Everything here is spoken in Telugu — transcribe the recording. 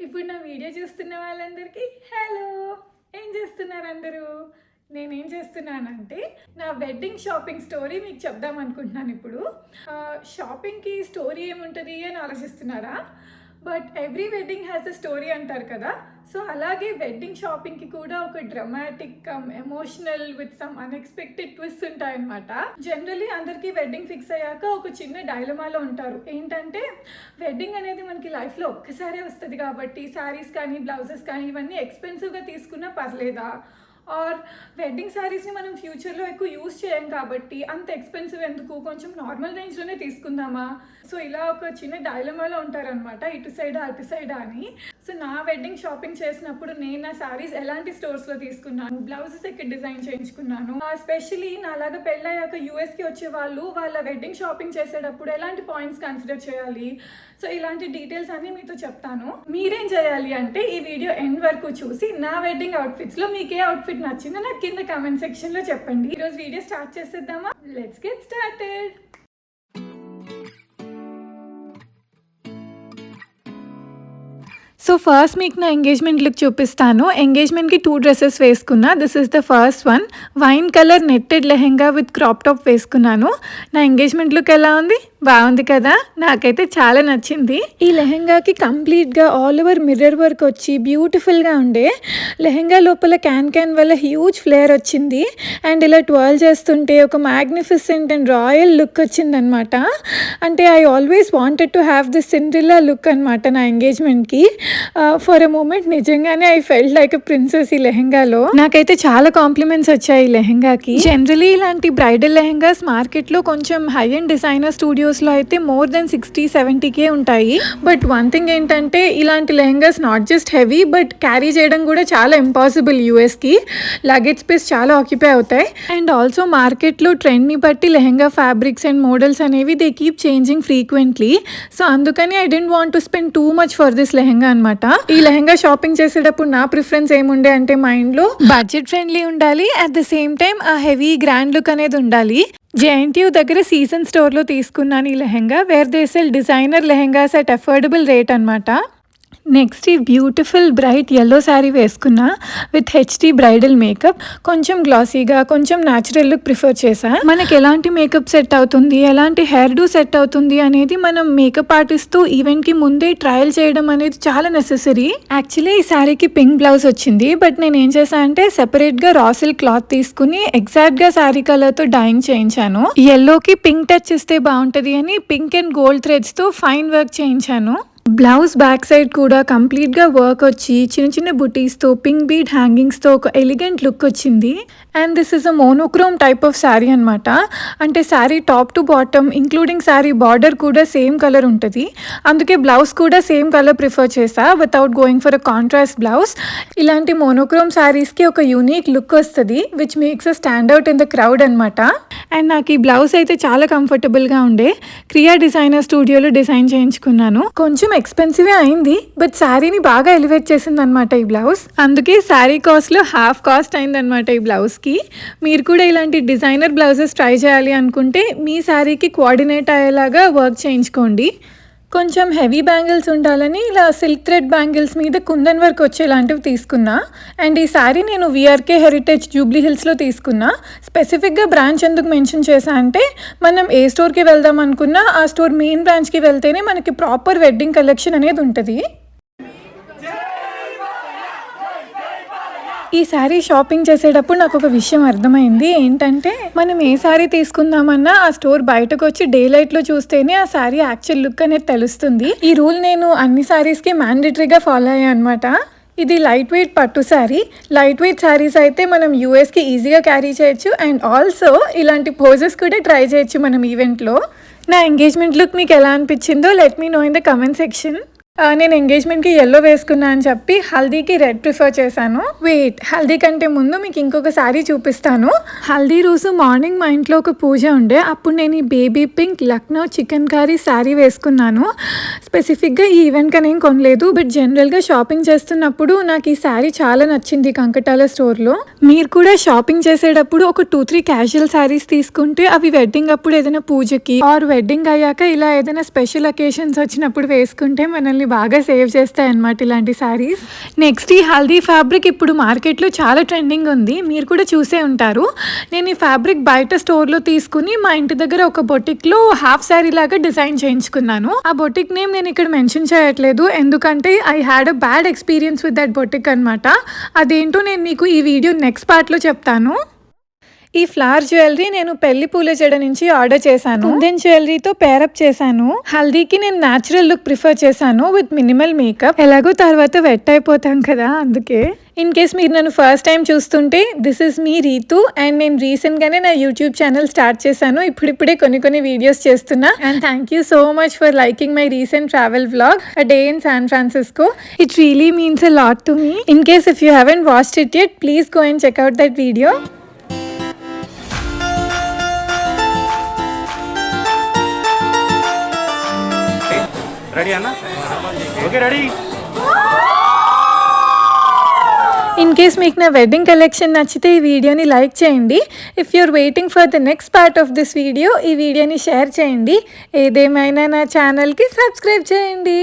ఇప్పుడు నా వీడియో చూస్తున్న వాళ్ళందరికీ హలో. ఏం చేస్తున్నారు అందరూ? నేనేం చేస్తున్నానంటే నా వెడ్డింగ్ షాపింగ్ స్టోరీ మీకు చెప్దాం అనుకుంటున్నాను. ఇప్పుడు షాపింగ్కి స్టోరీ ఏముంటుంది అని ఆలోచిస్తున్నారా? But every wedding has a story అంటారు కదా. సో అలాగే వెడ్డింగ్ షాపింగ్కి కూడా ఒక dramatic emotional with some unexpected twist ఉంటాయన్నమాట. జనరలీ అందరికీ వెడ్డింగ్ ఫిక్స్ అయ్యాక ఒక చిన్న డైలమాలో ఉంటారు. ఏంటంటే వెడ్డింగ్ అనేది మనకి లైఫ్లో ఒక్కసారే వస్తుంది కాబట్టి శారీస్ కానీ బ్లౌజెస్ కానీ ఇవన్నీ ఎక్స్పెన్సివ్గా తీసుకున్నా పర్లేదా, ఆర్ వెడ్డింగ్ శారీస్ని మనం ఫ్యూచర్లో ఎక్కువ యూజ్ చేయం కాబట్టి అంత ఎక్స్పెన్సివ్ ఎందుకు, కొంచెం నార్మల్ రేంజ్లోనే తీసుకుందామా. సో ఇలా ఒక చిన్న డైలమాలో ఉంటారనమాట, ఇటు సైడా అటు సైడా అని. సో నా వెడ్డింగ్ షాపింగ్ చేసినప్పుడు నేను నా శారీస్ ఎలాంటి స్టోర్స్లో తీసుకున్నాను, బ్లౌజెస్ ఎక్కడ డిజైన్ చేయించుకున్నాను, ఎస్పెషలీ నాలాగా పెళ్ళయ్యాక యూఎస్కి వచ్చే వాళ్ళు వాళ్ళ వెడ్డింగ్ షాపింగ్ చేసేటప్పుడు ఎలాంటి పాయింట్స్ కన్సిడర్ చేయాలి, సో ఇలాంటి డీటెయిల్స్ అన్నీ మీతో చెప్తాను. మీరేం చేయాలి అంటే ఈ వీడియో ఎండ్ వరకు చూసి నా వెడ్డింగ్ అవుట్ఫిట్స్లో మీకు ఏ అవుట్ఫిట్ నచ్చిందో నాకు కింద కామెంట్ సెక్షన్లో చెప్పండి. ఈరోజు వీడియో స్టార్ట్ చేసేద్దామా? Let's get started. So first మీకు నా ఎంగేజ్మెంట్ లుక్ చూపిస్తాను. ఎంగేజ్మెంట్కి 2 డ్రెస్సెస్ వేసుకున్నా. This is the first one, wine colour netted lehenga with crop top వేసుకున్నాను. నా ఎంగేజ్మెంట్ లుక్ ఎలా ఉంది? బాగుంది కదా, నాకైతే చాలా నచ్చింది. ఈ లెహెంగాకి కంప్లీట్గా ఆల్ ఓవర్ మిర్రర్ వర్క్ వచ్చి బ్యూటిఫుల్గా ఉండే. లెహెంగా లోపల క్యాన్ వల్ల హ్యూజ్ ఫ్లేర్ వచ్చింది అండ్ ఇలా ట్వర్ల్ చేస్తుంటే ఒక మ్యాగ్నిఫిసెంట్ అండ్ రాయల్ లుక్ వచ్చిందనమాట. అంటే I always wanted to have this Cinderella look అనమాట నా ఎంగేజ్మెంట్కి. ఫర్ ఎ మూమెంట్ నిజంగానే I felt like a princess ఈ లెహెంగాలో. నాకైతే చాలా కాంప్లిమెంట్స్ వచ్చాయి ఈ లెహెంగాకి. జనరలీ ఇలాంటి బ్రైడల్ లెహెంగాస్ మార్కెట్లో కొంచెం హై అండ్ డిజైనర్ స్టూడియోస్లో అయితే మోర్ దెన్ 60-70K ఉంటాయి. బట్ వన్ థింగ్ ఏంటంటే ఇలాంటి lehengas not just heavy but carry చేయడం కూడా చాలా ఇంపాసిబుల్. యూఎస్కి లగేజ్ స్పేస్ చాలా ఆక్యుపై అవుతాయి. అండ్ ఆల్సో మార్కెట్లో ట్రెండ్ని బట్టి లెహెంగా ఫ్యాబ్రిక్స్ అండ్ మోడల్స్ అనేవి they keep changing frequently. So అందుకని I don't want to spend too much for this lehenga అనమాట. ఈ లెహెంగా షాపింగ్ చేసేటప్పుడు నా ప్రిఫరెన్స్ ఏముండే అంటే మైండ్ లో బడ్జెట్ ఫ్రెండ్లీ ఉండాలి, అట్ ద సేమ్ టైం ఆ హెవీ గ్రాండ్ లుక్ అనేది ఉండాలి. JNTU దగ్గర సీజన్ స్టోర్లో తీసుకున్నాను ఈ lehenga, where they sell designer lehengas at affordable rate అనమాట. నెక్స్ట్ ఈ బ్యూటిఫుల్ బ్రైట్ ఎల్లో శారీ వేసుకున్నా విత్ హెచ్డి బ్రైడల్ మేకప్. కొంచెం గ్లాసీగా కొంచెం న్యాచురల్ లుక్ ప్రిఫర్ చేశా. మనకి ఎలాంటి మేకప్ సెట్ అవుతుంది, ఎలాంటి హెయిర్ డూ సెట్ అవుతుంది అనేది మనం మేకప్ ఆర్టిస్ట్తో ఈవెంట్కి ముందే ట్రయల్ చేయడం అనేది చాలా నెసెసరీ. యాక్చువల్లీ ఈ శారీకి పింక్ బ్లౌజ్ వచ్చింది, బట్ నేను ఏం చేశాను అంటే సెపరేట్గా రా సిల్క్ క్లాత్ తీసుకుని ఎగ్జాక్ట్గా శారీ కలర్తో డైయింగ్ చేయించాను. ఎల్లోకి పింక్ టచ్ ఇస్తే బాగుంటుంది అని పింక్ అండ్ గోల్డ్ థ్రెడ్స్తో ఫైన్ వర్క్ చేయించాను. బ్లౌజ్ బ్యాక్ సైడ్ కూడా కంప్లీట్గా వర్క్ వచ్చి చిన్న చిన్న బుటీస్తో పింక్ బీడ్ హ్యాంగింగ్స్తో ఒక ఎలిగెంట్ లుక్ వచ్చింది. And this is a monochrome type of sari అనమాట. అంటే sari top to bottom including sari border కూడా సేమ్ కలర్ ఉంటుంది. అందుకే బ్లౌజ్ కూడా సేమ్ కలర్ ప్రిఫర్ చేసా without going for a contrast blouse. ఇలాంటి మోనోక్రోమ్ శారీస్కి ఒక యూనిక్ లుక్ వస్తుంది which makes a stand out in the crowd అనమాట. అండ్ నాకు ఈ బ్లౌజ్ అయితే చాలా కంఫర్టబుల్గా ఉండే. క్రియా డిజైనర్ స్టూడియోలో డిజైన్ చేయించుకున్నాను. కొంచెం ఎక్స్పెన్సివ్ అయింది బట్ శారీని బాగా ఎలివేట్ చేసింది అనమాట ఈ బ్లౌజ్. అందుకే శారీ కాస్ట్లో హాఫ్ కాస్ట్ అయిందనమాట ఈ బ్లౌజ్కి. మీరు కూడా ఇలాంటి డిజైనర్ బ్లౌజెస్ ట్రై చేయాలి అనుకుంటే మీ శారీకి కోఆర్డినేట్ అయ్యేలాగా వర్క్ చేయించుకోండి. కొంచెం హెవీ బ్యాంగిల్స్ ఉండాలని ఇలా సిల్క్ థ్రెడ్ బ్యాంగిల్స్ మీద కుందన్ వర్క్ వచ్చేలాంటివి తీసుకున్నా. అండ్ ఈ శారీ నేను విఆర్కే హెరిటేజ్ జూబ్లీ హిల్స్లో తీసుకున్నా. స్పెసిఫిక్గా బ్రాంచ్ ఎందుకు మెన్షన్ చేశా అంటే మనం ఏ స్టోర్కి వెళ్దాం అనుకున్నా ఆ స్టోర్ మెయిన్ బ్రాంచ్కి వెళ్తేనే మనకి ప్రాపర్ వెడ్డింగ్ కలెక్షన్ అనేది ఉంటుంది. ఈ శారీ షాపింగ్ చేసేటప్పుడు నాకు ఒక విషయం అర్థమైంది. ఏంటంటే మనం ఏ శారీ తీసుకుందామన్నా ఆ స్టోర్ బయటకు వచ్చి డే లైట్లో చూస్తేనే ఆ శారీ యాక్చువల్ లుక్ అనేది తెలుస్తుంది. ఈ రూల్ నేను అన్ని శారీస్కి మ్యాండేటరీగా ఫాలో అయ్యాను అనమాట. ఇది లైట్ వెయిట్ పట్టు శారీ. లైట్ వెయిట్ శారీస్ అయితే మనం యూఎస్కి ఈజీగా క్యారీ చేయొచ్చు అండ్ ఆల్సో ఇలాంటి పోజెస్ కూడా ట్రై చేయొచ్చు మనం ఈవెంట్లో. నా ఎంగేజ్మెంట్ లుక్ మీకు ఎలా అనిపించిందో let me know in the comment section. నేను ఎంగేజ్మెంట్కి ఎల్లో వేసుకున్నా అని చెప్పి హల్దీకి రెడ్ ప్రిఫర్ చేశాను. వెయిట్, హల్దీ కంటే ముందు మీకు ఇంకొక శారీ చూపిస్తాను. హల్దీ రోజు మార్నింగ్ మా ఇంట్లో ఒక పూజ ఉండే, అప్పుడు నేను ఈ baby pink Lucknow chicken curry sari వేసుకున్నాను. స్పెసిఫిక్గా ఈ ఈవెంట్కి నేను కొనలేదు బట్ జనరల్గా షాపింగ్ చేస్తున్నప్పుడు నాకు ఈ శారీ చాలా నచ్చింది కంకటాల స్టోర్లో. మీరు కూడా షాపింగ్ చేసేటప్పుడు ఒక 2-3 క్యాజువల్ శారీస్ తీసుకుంటే అవి వెడ్డింగ్ అప్పుడు ఏదైనా పూజకి ఆర్ వెడ్డింగ్ అయ్యాక ఇలా ఏదైనా స్పెషల్ అకేషన్స్ వచ్చినప్పుడు వేసుకుంటే మనల్ని మనని బాగా సేవ్ చేస్తాయి అన్నమాట ఇలాంటి శారీస్. నెక్స్ట్ ఈ హల్దీ ఫ్యాబ్రిక్ ఇప్పుడు మార్కెట్లో చాలా ట్రెండింగ్ ఉంది, మీరు కూడా చూసే ఉంటారు. నేను ఈ ఫ్యాబ్రిక్ బయట స్టోర్లో తీసుకుని మా ఇంటి దగ్గర ఒక బొటిక్లో హాఫ్ శారీ లాగా డిజైన్ చేయించుకున్నాను. ఆ బొటిక్ నేమ్ నేను ఇక్కడ మెన్షన్ చేయట్లేదు, ఎందుకంటే I had a bad experience with that boutique అనమాట. అదేంటో నేను మీకు ఈ వీడియో నెక్స్ట్ పార్ట్లో చెప్తాను. ఈ ఫ్లవర్ జ్యువెలరీ నేను పెళ్లి పూల జడ నుంచి ఆర్డర్ చేశాను. కుందన్ జ్యువెలరీతో పేరప్ చేశాను. హల్దీకి నేను న్యాచురల్ లుక్ ప్రిఫర్ చేశాను విత్ మినిమల్ మేకప్. ఎలాగో తర్వాత వెట్ అయిపోతాం కదా, అందుకే. ఇన్ కేస్ మీరు నన్ను ఫస్ట్ టైం చూస్తుంటే this is me Ritu, and నేను రీసెంట్గానే నా యూట్యూబ్ ఛానల్ స్టార్ట్ చేశాను. ఇప్పుడిప్పుడే కొన్ని వీడియోస్ చేస్తున్నా. And thank you so much for liking my recent travel vlog a day in San Francisco. It really means a lot to me. In case if you haven't watched it yet, please go and check out that video. Ready అన్న? Okay, ready. ఇన్ కేస్ మీకు నా వెడ్డింగ్ కలెక్షన్ నచ్చితే ఈ వీడియోని లైక్ చేయండి. If you're waiting for the next part of this video, ఈ వీడియోని షేర్ చేయండి. ఏదేమైనా నా ఛానల్కి సబ్స్క్రైబ్ చేయండి.